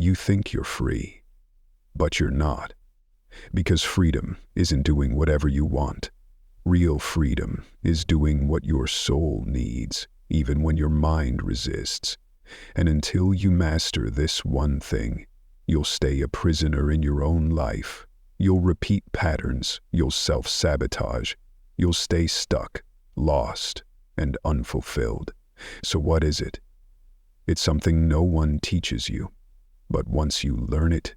You think you're free, but you're not. Because freedom isn't doing whatever you want. Real freedom is doing what your soul needs, even when your mind resists. And until you master this one thing, you'll stay a prisoner in your own life. You'll repeat patterns, you'll self-sabotage, you'll stay stuck, lost, and unfulfilled. So what is it? It's something no one teaches you. But once you learn it,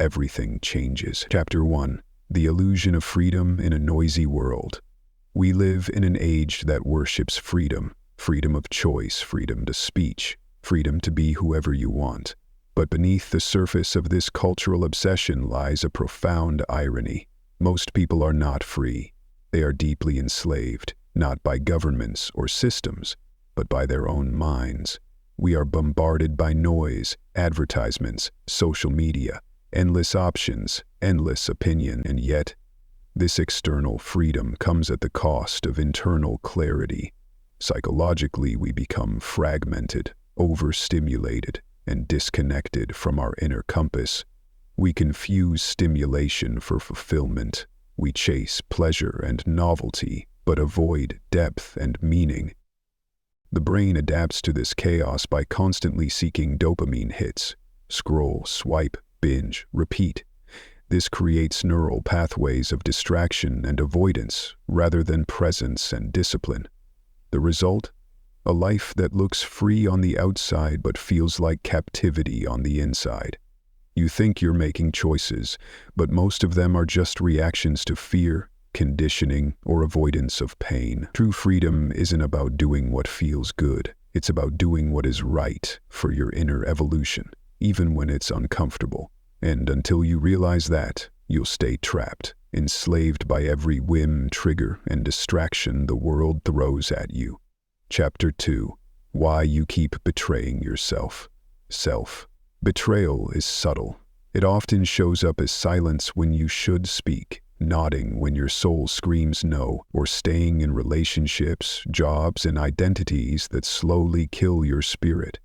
everything changes. Chapter 1. The Illusion of Freedom in a Noisy World. We live in an age that worships freedom. Freedom of choice, freedom to speech, freedom to be whoever you want. But beneath the surface of this cultural obsession lies a profound irony. Most people are not free. They are deeply enslaved, not by governments or systems, but by their own minds. We are bombarded by noise, advertisements, social media, endless options, endless opinion, and yet, this external freedom comes at the cost of internal clarity. Psychologically, we become fragmented, overstimulated, and disconnected from our inner compass. We confuse stimulation for fulfillment. We chase pleasure and novelty, but avoid depth and meaning. The brain adapts to this chaos by constantly seeking dopamine hits. Scroll, swipe, binge, repeat. This creates neural pathways of distraction and avoidance rather than presence and discipline. The result? A life that looks free on the outside but feels like captivity on the inside. You think you're making choices, but most of them are just reactions to fear, conditioning, or avoidance of pain. True freedom isn't about doing what feels good. It's about doing what is right for your inner evolution, even when it's uncomfortable. And until you realize that, you'll stay trapped, enslaved by every whim, trigger, and distraction the world throws at you. Chapter 2. Why you keep betraying yourself. Self-betrayal is subtle. It often shows up as silence when you should speak, nodding when your soul screams no, or staying in relationships, jobs, and identities that slowly kill your spirit.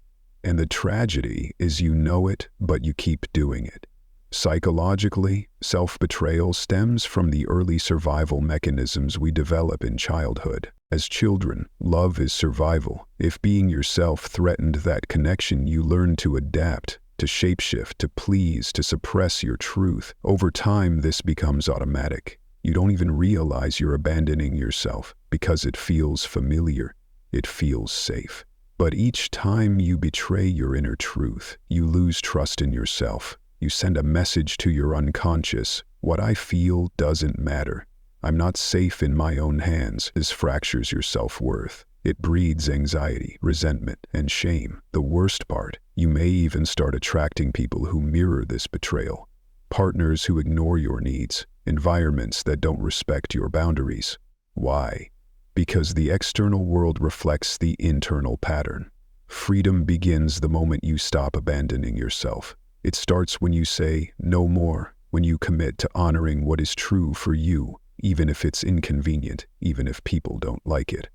And the tragedy is you know it, but you keep doing it. Psychologically, self-betrayal stems from the early survival mechanisms we develop in childhood. As children, love is survival. If being yourself threatened that connection, you learn to adapt, to shapeshift, to please, to suppress your truth. Over time, this becomes automatic. You don't even realize you're abandoning yourself because it feels familiar. It feels safe. But each time you betray your inner truth, you lose trust in yourself. You send a message to your unconscious: what I feel doesn't matter. I'm not safe in my own hands. This fractures your self-worth. It breeds anxiety, resentment, and shame. The worst part, you may even start attracting people who mirror this betrayal. Partners who ignore your needs, environments that don't respect your boundaries. Why? Because the external world reflects the internal pattern. Freedom begins the moment you stop abandoning yourself. It starts when you say no more, when you commit to honoring what is true for you, even if it's inconvenient, even if people don't like it.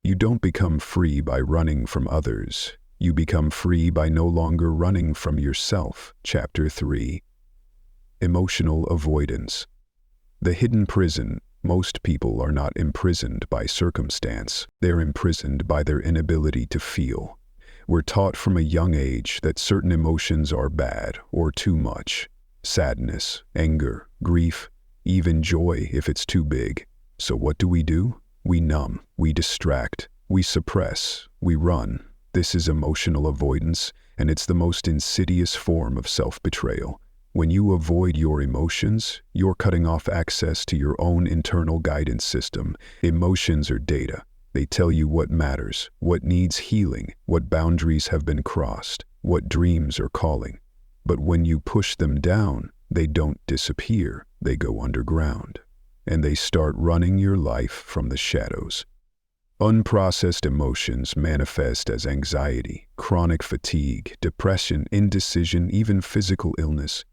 You don't become free by running from others. You become free by no longer running from yourself. Chapter 3. Emotional avoidance. The hidden prison. Most people are not imprisoned by circumstance. They're imprisoned by their inability to feel. We're taught from a young age that certain emotions are bad or too much. Sadness, anger, grief, even joy if it's too big. So what do? We numb, we distract, we suppress, we run. This is emotional avoidance, and it's the most insidious form of self-betrayal. When you avoid your emotions, you're cutting off access to your own internal guidance system. Emotions are data. They tell you what matters, what needs healing, what boundaries have been crossed, what dreams are calling. But when you push them down, they don't disappear, they go underground. And they start running your life from the shadows. Unprocessed emotions manifest as anxiety, chronic fatigue, depression, indecision, even physical illness.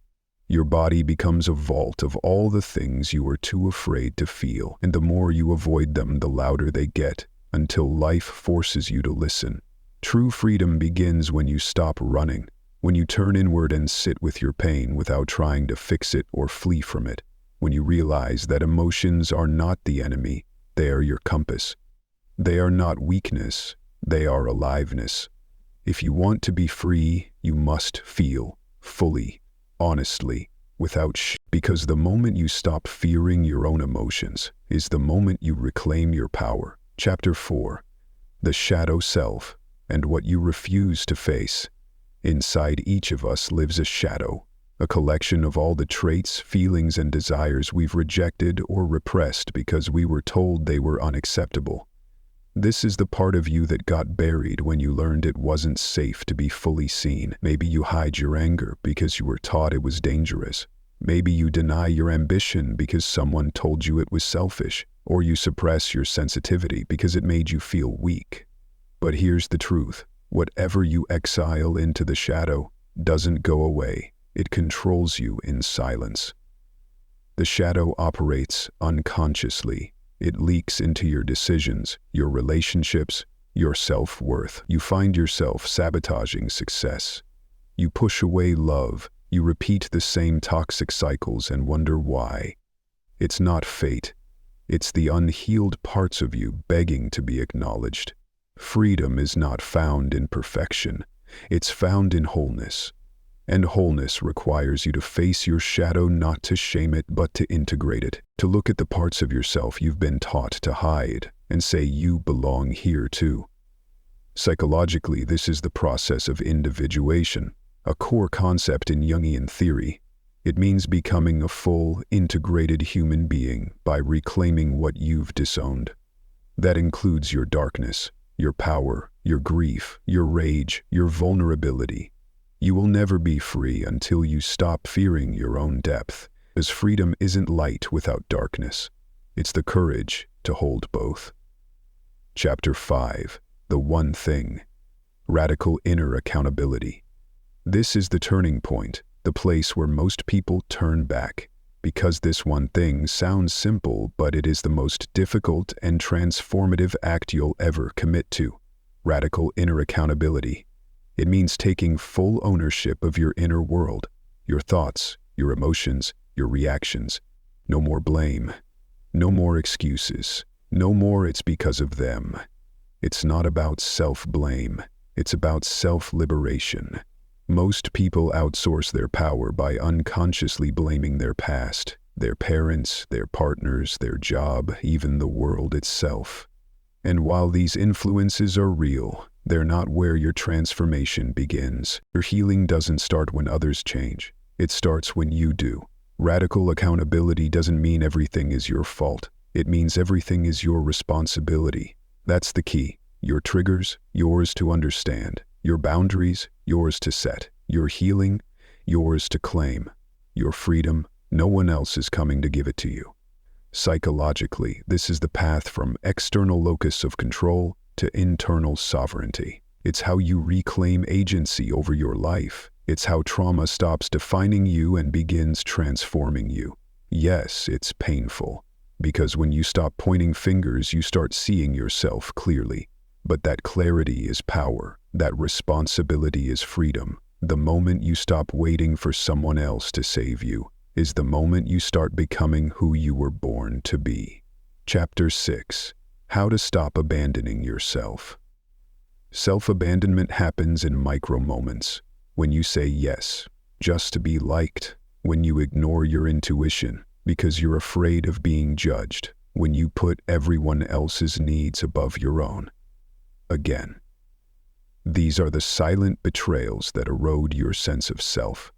Your body becomes a vault of all the things you were too afraid to feel, and the more you avoid them, the louder they get, until life forces you to listen. True freedom begins when you stop running, When you turn inward and sit with your pain without trying to fix it or flee from it. When you realize that emotions are not the enemy, they are your compass. They are not weakness, they are aliveness. If you want to be free, you must feel, fully, honestly, without because the moment you stop fearing your own emotions is the moment you reclaim your power. Chapter 4. The Shadow Self, and What You Refuse to Face. Inside each of us lives a shadow, a collection of all the traits, feelings, and desires we've rejected or repressed because we were told they were unacceptable. This is the part of you that got buried when you learned it wasn't safe to be fully seen. Maybe you hide your anger because you were taught it was dangerous. Maybe you deny your ambition because someone told you it was selfish, or you suppress your sensitivity because it made you feel weak. But here's the truth. Whatever you exile into the shadow doesn't go away. It controls you in silence. The shadow operates unconsciously. It leaks into your decisions, your relationships, your self-worth. You find yourself sabotaging success. You push away love. You repeat the same toxic cycles and wonder why. It's not fate. It's the unhealed parts of you begging to be acknowledged. Freedom is not found in perfection. It's found in wholeness. And wholeness requires you to face your shadow, not to shame it, but to integrate it, to look at the parts of yourself you've been taught to hide and say you belong here too. Psychologically, this is the process of individuation, a core concept in Jungian theory. It means becoming a full, integrated human being by reclaiming what you've disowned. That includes your darkness, your power, your grief, your rage, your vulnerability. You will never be free until you stop fearing your own depth, because freedom isn't light without darkness. It's the courage to hold both. Chapter 5. The One Thing. Radical Inner Accountability. This is the turning point, the place where most people turn back, because this one thing sounds simple, but it is the most difficult and transformative act you'll ever commit to. Radical inner accountability. It means taking full ownership of your inner world, your thoughts, your emotions, your reactions. No more blame. No more excuses. No more it's because of them. It's not about self-blame. It's about self-liberation. Most people outsource their power by unconsciously blaming their past, their parents, their partners, their job, even the world itself. And while these influences are real, they're not where your transformation begins. Your healing doesn't start when others change. It starts when you do. Radical accountability doesn't mean everything is your fault. It means everything is your responsibility. That's the key. Your triggers, yours to understand. Your boundaries, yours to set. Your healing, yours to claim. Your freedom, no one else is coming to give it to you. Psychologically, this is the path from external locus of control to internal sovereignty. It's how you reclaim agency over your life. It's how trauma stops defining you and begins transforming you. Yes, it's painful, because when you stop pointing fingers, you start seeing yourself clearly. But that clarity is power. That responsibility is freedom. The moment you stop waiting for someone else to save you is the moment you start becoming who you were born to be. Chapter 6. How to Stop Abandoning Yourself. Self-abandonment happens in micro moments. When you say yes, just to be liked. When you ignore your intuition because you're afraid of being judged. When you put everyone else's needs above your own. Again. These are the silent betrayals that erode your sense of self.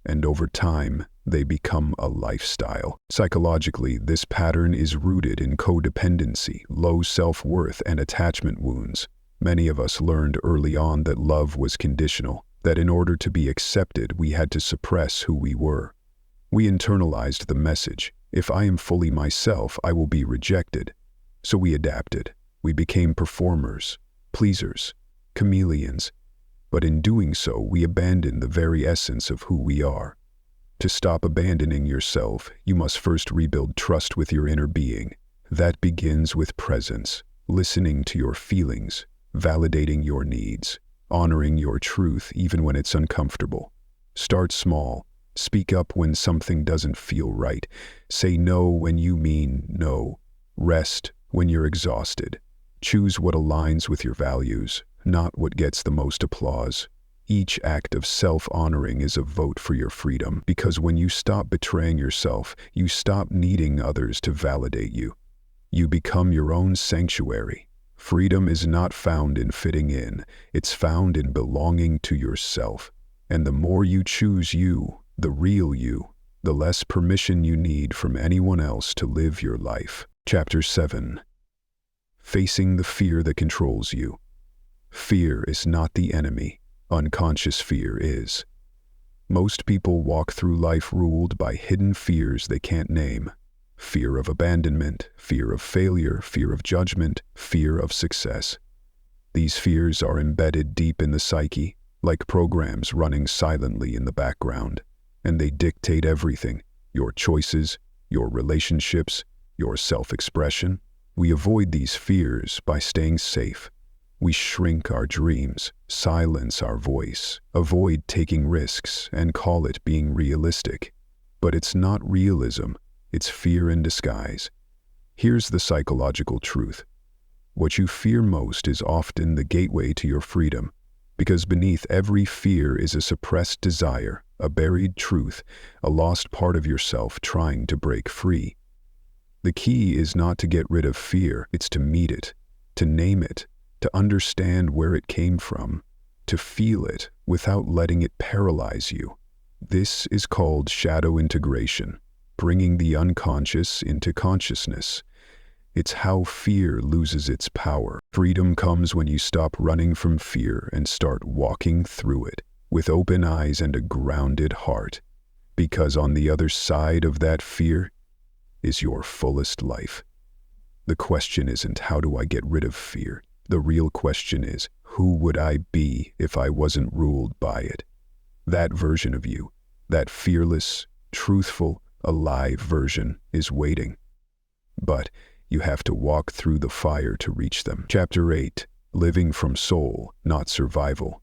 And over time, they become a lifestyle. Psychologically, this pattern is rooted in codependency, low self-worth, and attachment wounds. Many of us learned early on that love was conditional, that in order to be accepted, we had to suppress who we were. We internalized the message, if I am fully myself, I will be rejected. So we adapted. We became performers, pleasers, chameleons. But in doing so, we abandoned the very essence of who we are. To stop abandoning yourself, you must first rebuild trust with your inner being. That begins with presence, listening to your feelings, validating your needs, honoring your truth even when it's uncomfortable. Start small. Speak up when something doesn't feel right. Say no when you mean no. Rest when you're exhausted. Choose what aligns with your values, not what gets the most applause. Each act of self-honoring is a vote for your freedom, because when you stop betraying yourself, you stop needing others to validate you. You become your own sanctuary. Freedom is not found in fitting in, it's found in belonging to yourself. And the more you choose you, the real you, the less permission you need from anyone else to live your life. Chapter 7. Facing the fear that controls you. Fear is not the enemy. Unconscious fear is. Most people walk through life ruled by hidden fears they can't name. Fear of abandonment, fear of failure, fear of judgment, fear of success. These fears are embedded deep in the psyche, like programs running silently in the background, and they dictate everything: your choices, your relationships, your self-expression. We avoid these fears by staying safe. We shrink our dreams, silence our voice, avoid taking risks, and call it being realistic. But it's not realism, it's fear in disguise. Here's the psychological truth. What you fear most is often the gateway to your freedom, because beneath every fear is a suppressed desire, a buried truth, a lost part of yourself trying to break free. The key is not to get rid of fear, it's to meet it, to name it, to understand where it came from, to feel it without letting it paralyze you. This is called shadow integration, bringing the unconscious into consciousness. It's how fear loses its power. Freedom comes when you stop running from fear and start walking through it, with open eyes and a grounded heart. Because on the other side of that fear is your fullest life. The question isn't, how do I get rid of fear? The real question is, who would I be if I wasn't ruled by it? That version of you, that fearless, truthful, alive version, is waiting. But you have to walk through the fire to reach them. Chapter 8. Living from soul, not survival.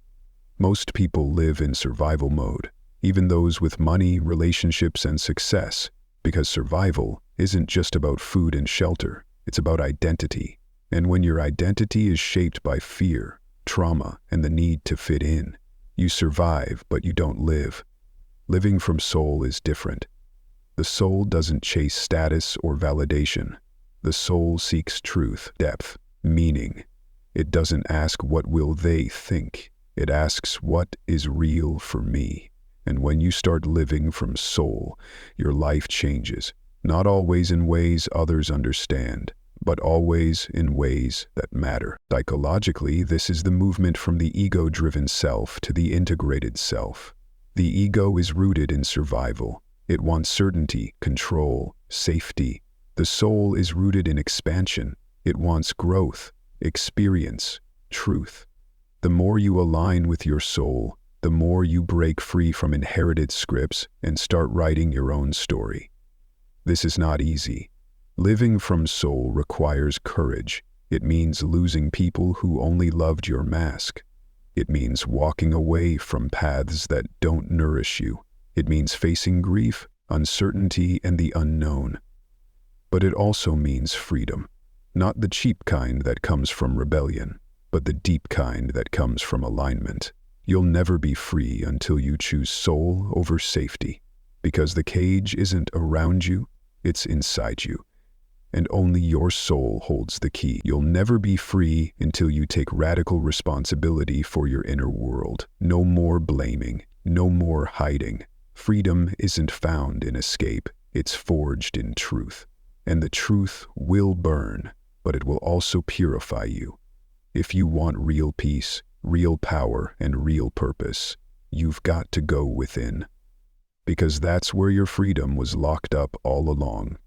Most people live in survival mode, even those with money, relationships, and success, because survival isn't just about food and shelter, it's about identity. And when your identity is shaped by fear, trauma, and the need to fit in, you survive, but you don't live. Living from soul is different. The soul doesn't chase status or validation. The soul seeks truth, depth, meaning. It doesn't ask what will they think. It asks what is real for me. And when you start living from soul, your life changes. Not always in ways others understand, but always in ways that matter. Psychologically, this is the movement from the ego-driven self to the integrated self. The ego is rooted in survival. It wants certainty, control, safety. The soul is rooted in expansion. It wants growth, experience, truth. The more you align with your soul, the more you break free from inherited scripts and start writing your own story. This is not easy. Living from soul requires courage. It means losing people who only loved your mask. It means walking away from paths that don't nourish you. It means facing grief, uncertainty, and the unknown. But it also means freedom. Not the cheap kind that comes from rebellion, but the deep kind that comes from alignment. You'll never be free until you choose soul over safety, because the cage isn't around you, it's inside you. And only your soul holds the key. You'll never be free until you take radical responsibility for your inner world. No more blaming, no more hiding. Freedom isn't found in escape, it's forged in truth. And the truth will burn, but it will also purify you. If you want real peace, real power, and real purpose, you've got to go within. Because that's where your freedom was locked up all along.